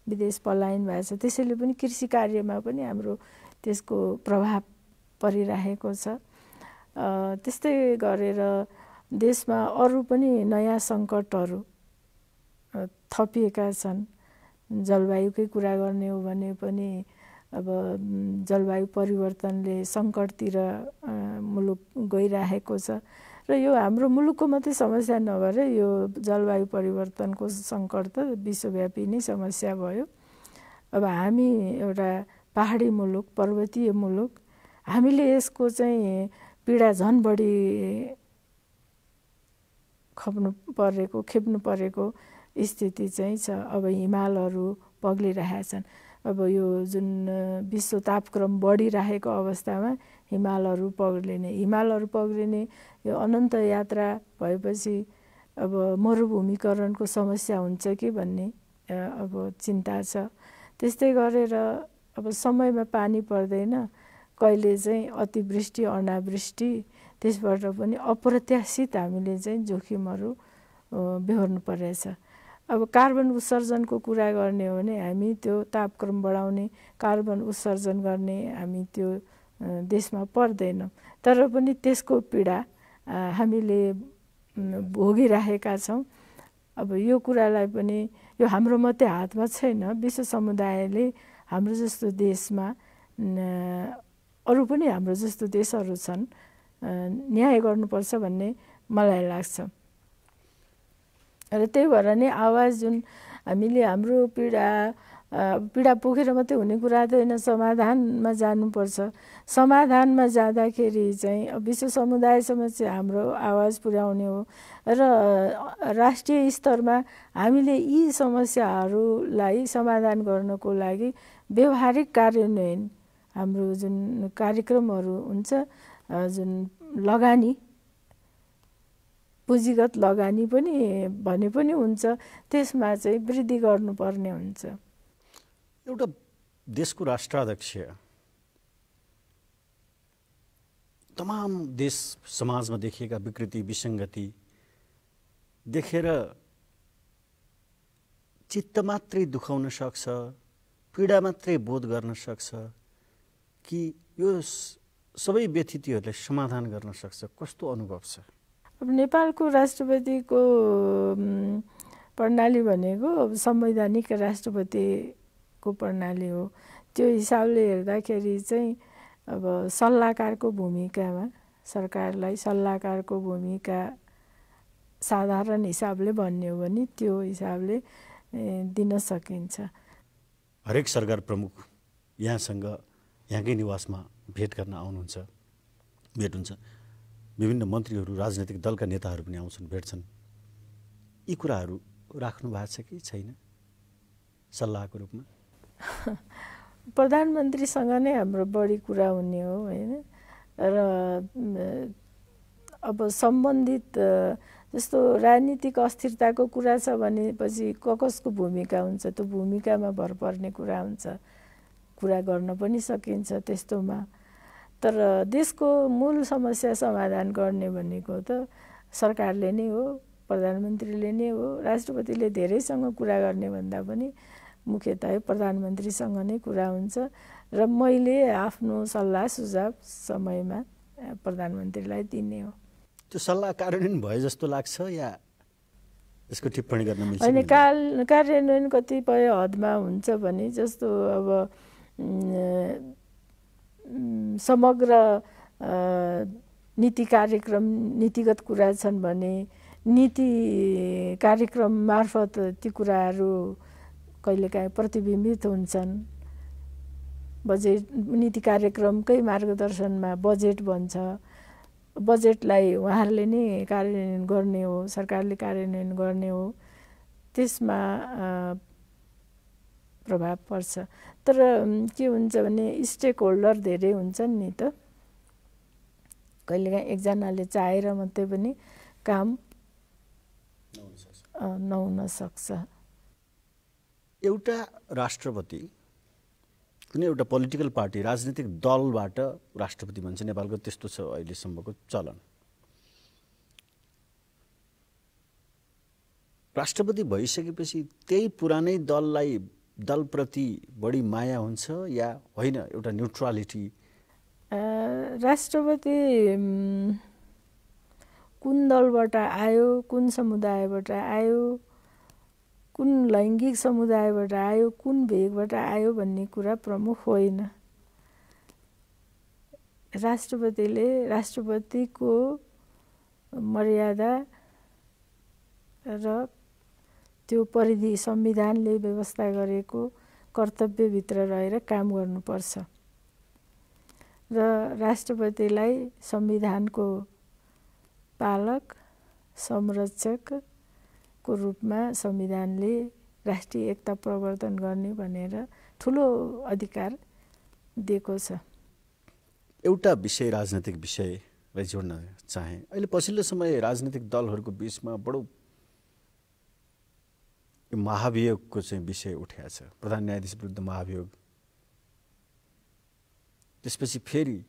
विदेश पलायन भएको छ। त्यसैले पनि कृषि कार्यमा पनि हाम्रो त्यसको प्रभाव परिरहेको छ। त्यस्तै गरेर देशमा अरू पनि नयाँ सङ्कटहरू थपिएका छन्। जलवायुकै कुरा गर्ने हो भने पनि अब जलवायु परिवर्तनले सङ्कटतिर मुलुक गइरहेको छ र यो हाम्रो मुलुकको मात्रै समस्या नभएर यो जलवायु परिवर्तनको सङ्कट त विश्वव्यापी नै समस्या भयो। अब हामी एउटा पहाडी मुलुक, पर्वतीय मुलुक, हामीले यसको चाहिँ पीडा झन बढी खेप्नु परेको स्थिति चाहिँ छ। अब हिमालहरू पग्लिरहेका छन्। अब यो जुन विश्व तापक्रम बढिरहेको अवस्थामा हिमालहरू पग्लिने यो अनन्त यात्रा भएपछि अब मरुभूमिकरणको समस्या हुन्छ कि भन्ने अब चिन्ता छ। त्यस्तै गरेर अब समयमा पानी पर्दैन, कहिले चाहिँ अतिवृष्टि अनावृष्टि, त्यसबाट पनि अप्रत्याशित हामीले चाहिँ जोखिमहरू बेहोर्नु परेछ। अब कार्बन उत्सर्जनको कुरा गर्ने हो भने हामी त्यो तापक्रम बढाउने, कार्बन उत्सर्जन गर्ने हामी त्यो देशमा पर्दैनौँ। तर पनि त्यसको पीडा हामीले भोगिरहेका छौँ। अब यो कुरालाई पनि यो हाम्रो मात्रै हातमा छैन, विश्व समुदायले हाम्रो जस्तो देशमा अरू पनि हाम्रो जस्तो देशहरू छन्, न्याय गर्नुपर्छ भन्ने मलाई लाग्छ। र त्यही भएर नै आवाज जुन हामीले हाम्रो पीडा पोखेर मात्रै हुने कुरा त होइन, समाधानमा जानुपर्छ। समाधानमा जाँदाखेरि चाहिँ विश्व समुदायसम्म चाहिँ हाम्रो आवाज पुर्याउने हो र राष्ट्रिय स्तरमा हामीले यी समस्याहरूलाई समाधान गर्नको लागि व्यवहारिक कार्यान्वयन हाम्रो जुन कार्यक्रमहरू हुन्छ, जुन लगानी, पुँजीगत लगानी पनि भने पनि हुन्छ, त्यसमा चाहिँ वृद्धि गर्नुपर्ने हुन्छ। एउटा देशको राष्ट्राध्यक्ष तमाम देश समाजमा देखिएका विकृति विसङ्गति देखेर चित्त मात्रै दुखाउन सक्छ, पीडा मात्रै बोध गर्न सक्छ कि यो सबै व्यथितिहरूलाई समाधान गर्न सक्छ? कस्तो अनुभव छ? अब नेपालको राष्ट्रपतिको प्रणाली भनेको संवैधानिक राष्ट्रपतिको प्रणाली हो। त्यो हिसाबले हेर्दाखेरि चाहिँ अब सल्लाहकारको भूमिकामा, सरकारलाई सल्लाहकारको भूमिका साधारण हिसाबले भन्ने हो भने त्यो हिसाबले दिन सकिन्छ। हरेक सरकार प्रमुख यहाँसँग, यहाँकै निवासमा भेट गर्न आउनुहुन्छ, भेट हुन्छ। विभिन्न मन्त्रीहरू, राजनैतिक दलका नेताहरू पनि आउँछन्, भेट्छन्। यी कुराहरू राख्नु भएको छ कि छैन सल्लाहको रूपमा? प्रधानमन्त्रीसँग नै हाम्रो बढी कुरा हुने हो होइन। र अब सम्बन्धित जस्तो राजनीतिक अस्थिरताको कुरा छ भनेपछि कसको भूमिका हुन्छ, त्यो भूमिकामा भर पर्ने कुरा हुन्छ, कुरा गर्न पनि सकिन्छ त्यस्तोमा। तर देशको मूल समस्या समाधान गर्ने भनेको त सरकारले नै हो, प्रधानमन्त्रीले नै हो। राष्ट्रपतिले धेरैसँग कुरा गर्ने भन्दा पनि मुख्यतः प्रधानमन्त्रीसँग नै कुरा हुन्छ र मैले आफ्नो सल्लाह सुझाव समयमा प्रधानमन्त्रीलाई दिने हो। त्यो सल्लाह कार्यान्वयन भए जस्तो लाग्छ या यसको टिप्पणी गर्न मिल्छ? होइन, कार्यान्वयन कतिपय हदमा हुन्छ भने, जस्तो अब समग्र नीति कार्यक्रम, नीतिगत कुरा छन् भने नीति कार्यक्रम मार्फत ती कुराहरू कहिलेकाहीँ प्रतिबिम्बित हुन्छन्। बजेट, नीति कार्यक्रमकै मार्गदर्शनमा बजेट बन्छ, बजेटलाई उहाँहरूले नै कार्यान्वयन गर्ने हो, सरकारले कार्यान्वयन गर्ने हो, त्यसमा प्रभाव पर्छ। तर के हुन्छ भने स्टेक होल्डर धेरै हुन्छन् नि त, कहिलेकाहीँ एकजनाले चाहेर मात्रै पनि काम नहुन सक्छ। एउटा राष्ट्रपति कुनै एउटा पोलिटिकल पार्टी, राजनीतिक दलबाट राष्ट्रपति भन्छ, नेपालको त्यस्तो छ अहिलेसम्मको चलन। राष्ट्रपति भइसकेपछि त्यही पुरानै दलप्रति बढी माया हुन्छ या होइन, एउटा न्युट्रालिटी? राष्ट्रपति कुन दलबाट आयो, कुन समुदायबाट आयो, कुन लैङ्गिक समुदायबाट आयो, कुन भेगबाट आयो भन्ने कुरा प्रमुख होइन। राष्ट्रपतिले राष्ट्रपतिको मर्यादा र त्यो परिधि संविधानले व्यवस्था गरेको कर्तव्यभित्र रहेर काम गर्नुपर्छ र राष्ट्रपतिलाई संविधानको पालक संरक्षकको रूपमा संविधानले राष्ट्रिय एकता प्रवर्धन गर्ने भनेर ठुलो अधिकार दिएको छ। एउटा विषय राजनैतिक विषयलाई जोड्न चाहे। अहिले पछिल्लो समय राजनीतिक दलहरूको बीचमा बडो महाभियोगको चाहिँ विषय उठेको छ। प्रधान न्यायाधीश विरुद्ध महाभियोग, त्यसपछि फेरि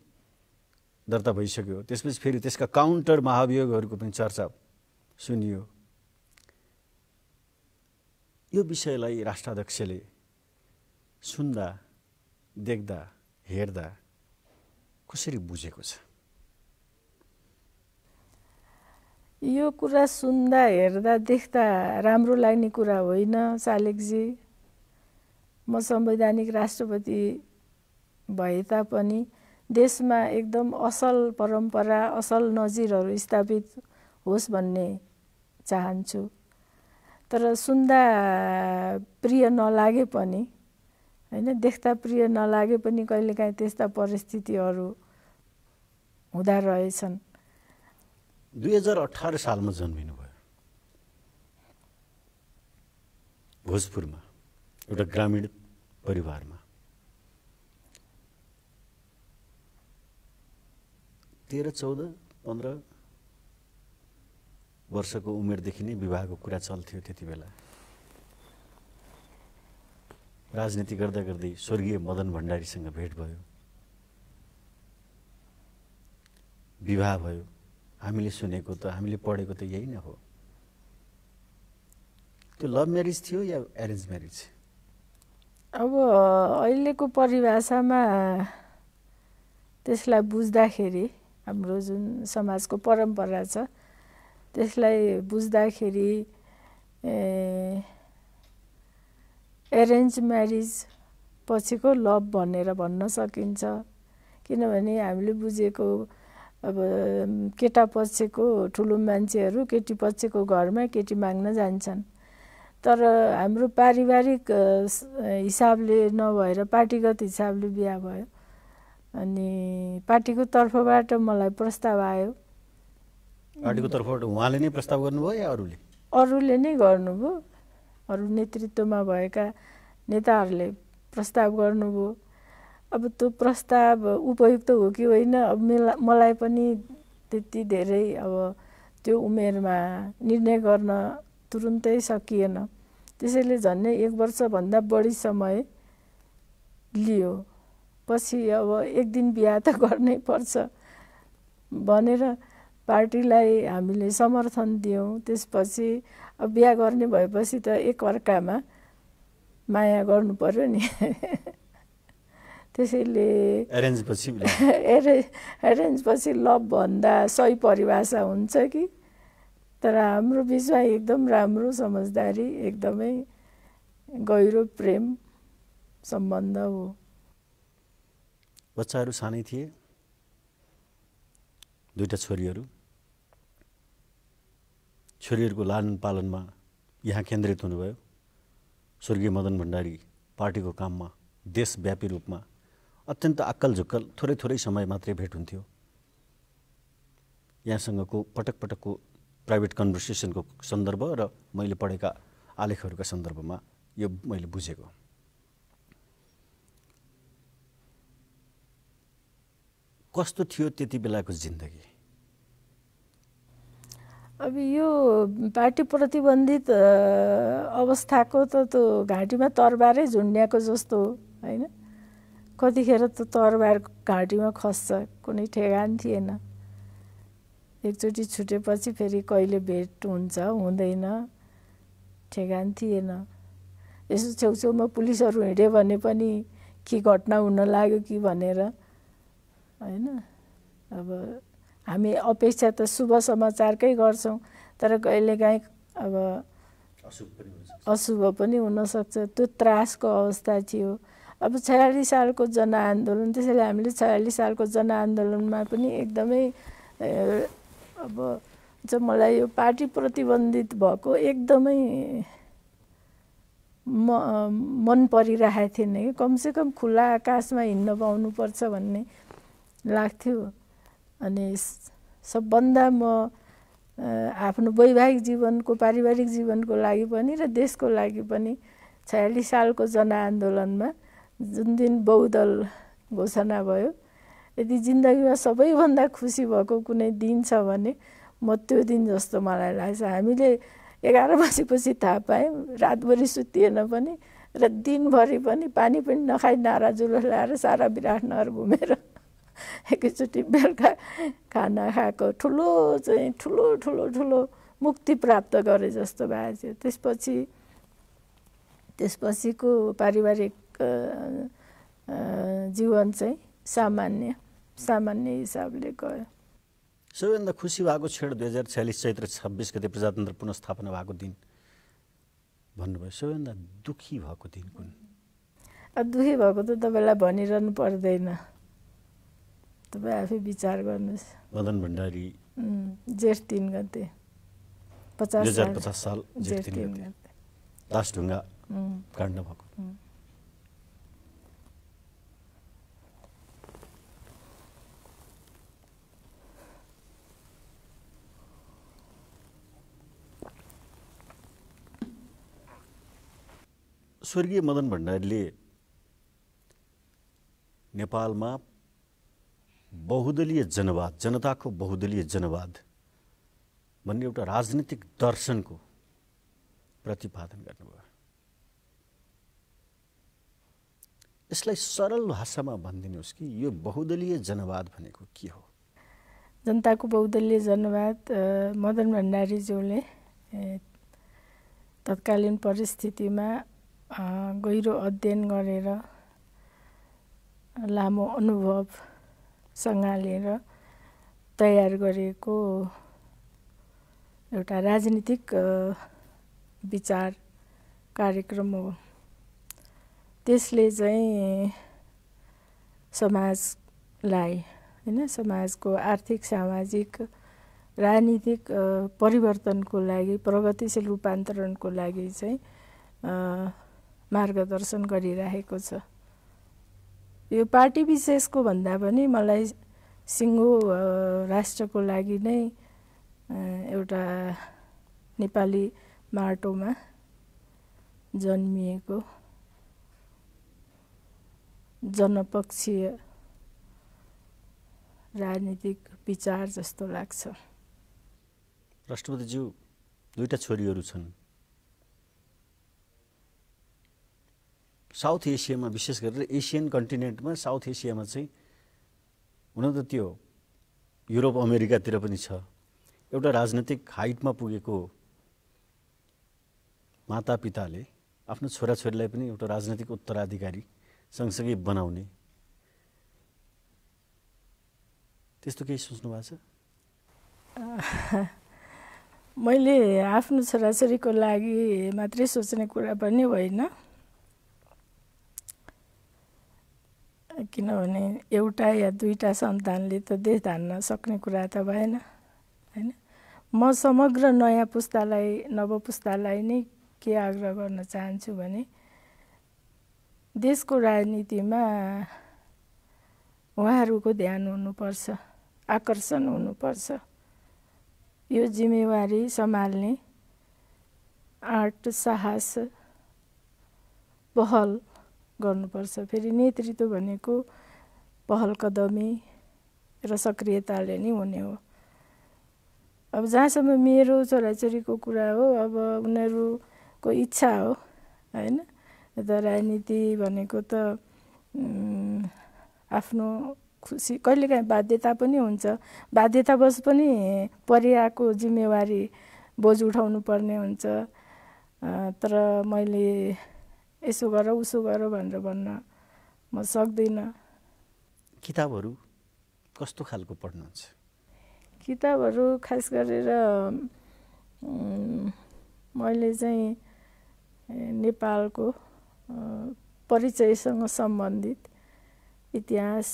दर्ता भइसक्यो, त्यसपछि फेरि त्यसका काउन्टर महाभियोगहरूको पनि चर्चा सुनियो। यो विषयलाई राष्ट्राध्यक्षले सुन्दा, देख्दा, हेर्दा कसरी बुझेको छ? यो कुरा सुन्दा, हेर्दा, देख्दा राम्रो लाग्ने कुरा होइन सालेकजी। म संवैधानिक राष्ट्रपति भए तापनि देशमा एकदम असल परम्परा, असल नजिरहरू स्थापित होस् भन्ने चाहन्छु। तर सुन्दा प्रिय नलागे पनि हैन, देख्दा प्रिय नलागे पनि कहिलेकाहीँ त्यस्ता परिस्थितिहरू हुँदा रहेछन्। 2018 सालमा जन्मिनुभयो भोजपुरमा एउटा ग्रामीण परिवारमा। 13, 14, 15 वर्षको उमेरदेखि नै विवाहको कुरा चल्थ्यो। त्यति बेला राजनीति गर्दा गर्दै स्वर्गीय मदन भण्डारीसँग भेट भयो, विवाह भयो। हामीले सुनेको त, हामीले पढेको त यही नै हो। त्यो लभ म्यारेज थियो या एरेन्ज म्यारेज? अब अहिलेको परिभाषामा त्यसलाई बुझ्दाखेरि, हाम्रो जुन समाजको परम्परा छ त्यसलाई बुझ्दाखेरि एरेन्ज म्यारेज पछिको लभ भनेर भन्न सकिन्छ। किनभने हामीले बुझेको अब केटा पक्षको ठुलो मान्छेहरू केटी पक्षको घरमा केटी माग्न जान्छन्। तर हाम्रो पारिवारिक हिसाबले नभएर पार्टीगत हिसाबले बिहा भयो। अनि पार्टीको तर्फबाट मलाई प्रस्ताव आयो। पार्टीको तर्फबाट उहाँले नै प्रस्ताव गर्नुभयो या अरूले? अरूले नै गर्नुभयो। अरू नेतृत्वमा भएका नेताहरूले प्रस्ताव गर्नुभयो। अब त्यो प्रस्ताव उपयुक्त हो कि होइन, अब मलाई पनि त्यति धेरै अब त्यो उमेरमा निर्णय गर्न तुरुन्तै सकिएन। त्यसैले झन्डै 1 वर्षभन्दा बढी समय लियो। पछि अब एक दिन बिहा त गर्नै पर्छ भनेर पार्टीलाई हामीले समर्थन दियौँ। त्यसपछि अब बिहा गर्ने भएपछि त एकअर्कामा माया गर्नु पर्यो नि। त्यसैले एरेन्ज पछि लभ भन्दा सही परिभाषा हुन्छ कि? तर हाम्रो बिचमा एकदम राम्रो समझदारी, एकदमै गहिरो प्रेम सम्बन्ध हो। बच्चाहरू सानै थिए, 2टा छोरीहरू। छोरीहरूको लालन पालनमा यहाँ केन्द्रित हुनुभयो। स्वर्गीय मदन भण्डारी पार्टीको काममा देशव्यापी रूपमा अत्यन्त आक्कल झुक्कल, थोरै थोरै समय मात्रै भेट हुन्थ्यो। यहाँसँगको पटक पटकको प्राइभेट कन्भर्सेसनको सन्दर्भ र मैले पढेका आलेखहरूका सन्दर्भमा यो मैले बुझेको। कस्तो थियो त्यति बेलाको जिन्दगी? अब यो पार्टी प्रतिबन्धित अवस्थाको त त्यो घाँटीमा तरबारै झुन्ड्याएको जस्तो हो हैन। कतिखेर त तरबार घाँटीमा खस्छ, कुनै ठेगान थिएन। एकचोटि छुटेपछि फेरि कहिले भेट हुन्छ हुँदैन, ठेगान थिएन। यसो छेउछेउमा पुलिसहरू हिँड्यो भने पनि के घटना हुन लाग्यो कि भनेर हैन। अब हामी अपेक्षा त शुभ समाचारकै गर्छौँ, तर कहिलेकाहीँ अब अशुभ पनि हुनसक्छ। त्यो त्रासको अवस्था थियो। अब 46 सालको जनआन्दोलन, त्यसैले हामीले 46 सालको जनआन्दोलनमा पनि एकदमै अब चाहिँ मलाई यो पार्टी प्रतिबन्धित भएको एकदमै मन परिरहेको थिएन कि कमसेकम खुला आकाशमा हिँड्न पाउनुपर्छ भन्ने लाग्थ्यो। अनि सबभन्दा म आफ्नो वैवाहिक जीवनको पारिवारिक जीवनको लागि पनि र देशको लागि पनि 46 सालको जनआन्दोलनमा जुन दिन बहुदल घोषणा भयो, यदि जिन्दगीमा सबैभन्दा खुसी भएको कुनै दिन छ भने म त्यो दिन जस्तो मलाई लाग्छ। हामीले 11 बजेपछि थाहा पायौँ, रातभरि सुतिएन पनि र दिनभरि पनि पानी पनि नखाई नारा जुलुस ल्याएर सारा विराटनगर घुमेर एकैचोटि बेलुका खाना खाएको ठुलो मुक्ति प्राप्त गरे जस्तो भएको थियो। त्यसपछिको पारिवारिक जीवन चाहिँ सामान्य हिसाबले गयो। सबैभन्दा खुसी भएको क्षण 2046 चैत्र 26 गते प्रजातन्त्र पुनर्स्थापना भएको दिन भन्नुभयो। सबैभन्दा दुखी भएको दिन कुन? दुखी भएको त तपाईँलाई भनिरहनु पर्दैन, तपाईँ आफै विचार गर्नुहोस्। मदन भण्डारी जेठ 3 गते 2050 साल जेठ 3 गते दासढुङ्गा काण्ड भएको। स्वर्गीय मदन भण्डारीले नेपालमा बहुदलीय जनवाद, जनताको बहुदलीय जनवाद भन्ने एउटा राजनीतिक दर्शनको प्रतिपादन गर्नुभयो। यसलाई सरल भाषामा भनिदिनुहोस् कि यो बहुदलीय जनवाद भनेको के हो? जनताको बहुदलीय जनवाद मदन भण्डारीज्यूले तत्कालीन परिस्थितिमा गहिरो अध्ययन गरेर लामो अनुभव सँगालेर तयार गरेको एउटा राजनीतिक विचार कार्यक्रम हो। त्यसले चाहिँ समाजलाई समाजको आर्थिक, सामाजिक, राजनीतिक परिवर्तनको लागि, प्रगतिशील रूपान्तरणको लागि चाहिँ मार्गदर्शन गरिरहेको छ। यो पार्टी विशेषको भन्दा पनि मलाई सिङ्गो राष्ट्रको लागि नै एउटा नेपाली माटोमा जन्मिएको जनपक्षीय राजनीतिक विचार जस्तो लाग्छ। राष्ट्रपतिज्यू दुईटा छोरीहरू छन्। साउथ एसियामा, विशेष गरेर एसियन कन्टिनेन्टमा, साउथ एसियामा चाहिँ हुन त त्यो युरोप अमेरिकातिर पनि छ, एउटा राजनीतिक हाइटमा पुगेको मातापिताले आफ्नो छोराछोरीलाई पनि एउटा राजनीतिक उत्तराधिकारी सँगसँगै बनाउने, त्यस्तो केही सोच्नु भएको छ? मैले आफ्नो छोराछोरीको लागि मात्रै सोच्ने कुरा पनि होइन, किनभने एउटा या दुईटा सन्तानले त देश धान्न सक्ने कुरा त भएन हैन। म समग्र नयाँ पुस्तालाई, नवपुस्तालाई नै के आग्रह गर्न चाहन्छु भने देशको राजनीतिमा उहाँहरूको ध्यान हुनुपर्छ, आकर्षण हुनुपर्छ। यो जिम्मेवारी सम्हाल्ने आँट, साहस, पहल गर्नुपर्छ। फेरि नेतृत्व भनेको पहल कदमी र सक्रियताले नै हुने हो। अब जहाँसम्म मेरो छोराछोरीको कुरा हो, अब उनीहरूको इच्छा हो हैन। त राजनीति भनेको त आफ्नो खुसी, कहिलेकाहीँ बाध्यता पनि हुन्छ, बाध्यतावश पनि परिआएको जिम्मेवारी बोझ उठाउनु पर्ने हुन्छ। तर मैले यसो गर उसो गर भनेर भन्न म सक्दिनँ। किताबहरू कस्तो खालको पढ्नुहुन्छ? किताबहरू खास गरेर मैले चाहिँ नेपालको परिचयसँग सम्बन्धित इतिहास,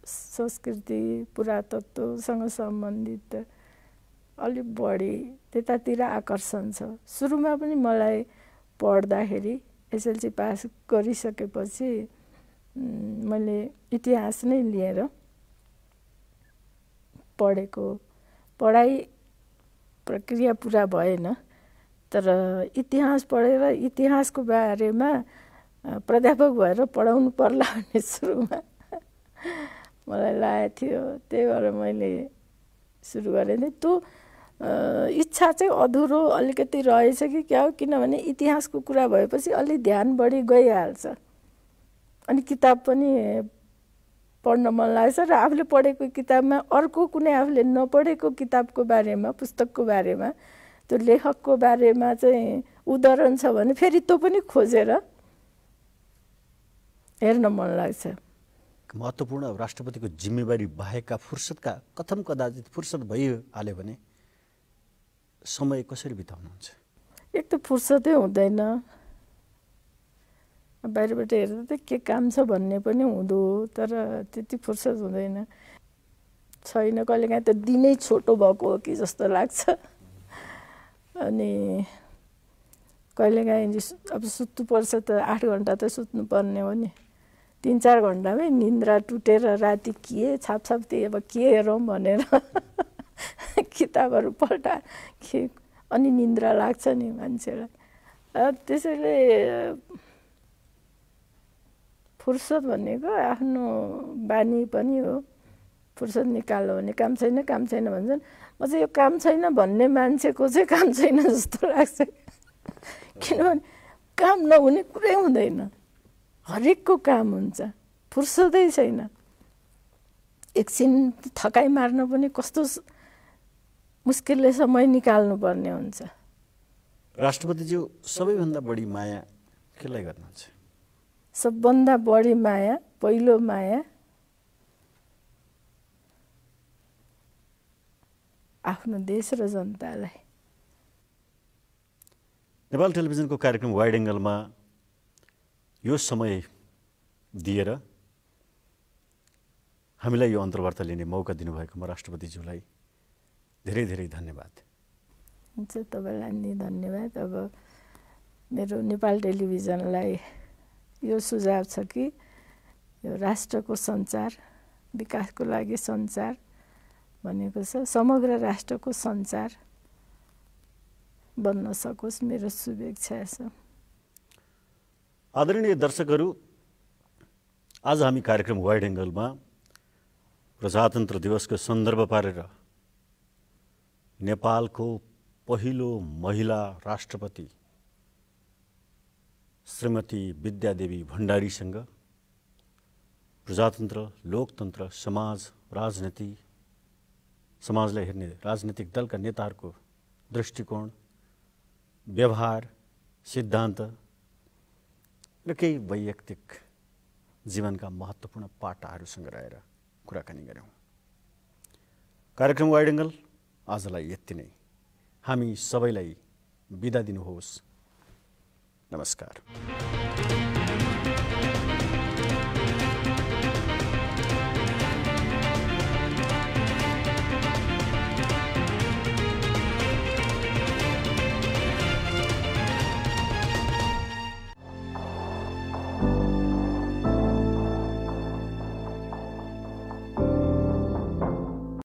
संस्कृति, पुरातत्वसँग सम्बन्धित अलिक बढी त्यतातिर आकर्षण छ। सुरुमा पनि मलाई पढ्दाखेरि एसएलसी पास गरिसकेपछि मैले इतिहास नै लिएर पढेको। पढाइ प्रक्रिया पुरा भएन, तर इतिहास पढेर इतिहासको बारेमा प्राध्यापक भएर पढाउनु पर्ला भन्ने सुरुमा मलाई लागेको थियो। त्यही भएर मैले सुरु गरेँ थिएँ। त्यो इच्छा चाहिँ अधुरो अलिकति रहेछ कि क्या हो, किनभने इतिहासको कुरा भएपछि अलि ध्यान बढी गइहाल्छ। अनि किताब पनि पढ्न मन लाग्छ र आफूले पढेको किताबमा अर्को कुनै आफूले नपढेको किताबको बारेमा, पुस्तकको बारेमा, त्यो लेखकको बारेमा चाहिँ उदाहरण छ भने फेरि त्यो पनि खोजेर हेर्न मन लाग्छ। महत्त्वपूर्ण राष्ट्रपतिको जिम्मेवारी बाहेकका फुर्सदका कथम कदाचित फुर्सद भइहाल्यो भने समय कसरी बिताउनुहुन्छ? एक त फुर्सदै हुँदैन, बाहिरबाट हेर्दा त के काम छ भन्ने पनि हुँदो, तर त्यति फुर्सद हुँदैन। छैन, कहिलेकाहीँ त दिनै छोटो भएको हो कि जस्तो लाग्छ। अनि कहिलेकाहीँ अब सुत्नुपर्छ त 8 घन्टा त सुत्नुपर्ने हो नि, 3-4 घन्टामै निन्द्रा टुटेर राति के छापछाप्ती अब के हेरौँ भनेर किताबहरू पल्टा अनि निन्द्रा लाग्छ नि मान्छेलाई। त्यसैले फुर्सद भनेको आफ्नो बानी पनि हो। फुर्सद निकाल्यो भने काम छैन भन्छन्। म चाहिँ यो काम छैन भन्ने मान्छेको चाहिँ काम छैन जस्तो लाग्छ। किनभने काम नहुने कुरै हुँदैन, हरेकको काम हुन्छ, फुर्सदै छैन। एकछिन थकाइ मार्न पनि कस्तो मुस्किलले समय निकाल्नु पर्ने हुन्छ। राष्ट्रपतिज्यू सबैभन्दा बढी माया केलाई गर्नुहुन्छ? सबभन्दा बढी माया, पहिलो माया आफ्नो देश र जनतालाई। नेपाल टेलिभिजनको कार्यक्रम वाइड एङ्गलमा यो समय दिएर हामीलाई यो अन्तर्वार्ता लिने मौका दिनुभएकोमा राष्ट्रपतिज्यूलाई धेरै धेरै धन्यवाद। हुन्छ, तपाईँलाई नि धन्यवाद। अब मेरो नेपाल टेलिभिजनलाई यो सुझाव छ कि यो राष्ट्रको सञ्चार, विकासको लागि सञ्चार भनेको छ, समग्र राष्ट्रको सञ्चार बन्न सकोस्, मेरो शुभेच्छा छ। आदरणीय दर्शकहरू, आज हामी कार्यक्रम वाइड एङ्गलमा प्रजातन्त्र दिवसको सन्दर्भ पारेर नेपालको पहिलो महिला राष्ट्रपति श्रीमती विद्यादेवी भण्डारीसँग प्रजातन्त्र, लोकतन्त्र, समाज, राजनीति, समाजलाई हेर्ने राजनीतिक दलका नेताहरूको दृष्टिकोण, व्यवहार, सिद्धान्त र केही वैयक्तिक जीवनका महत्त्वपूर्ण पाटाहरूसँग रहेर कुराकानी गऱ्यौँ। कार्यक्रम वाइड एङ्गल आजलाई यति नै। हामी सबैलाई बिदा दिनुहोस्। नमस्कार।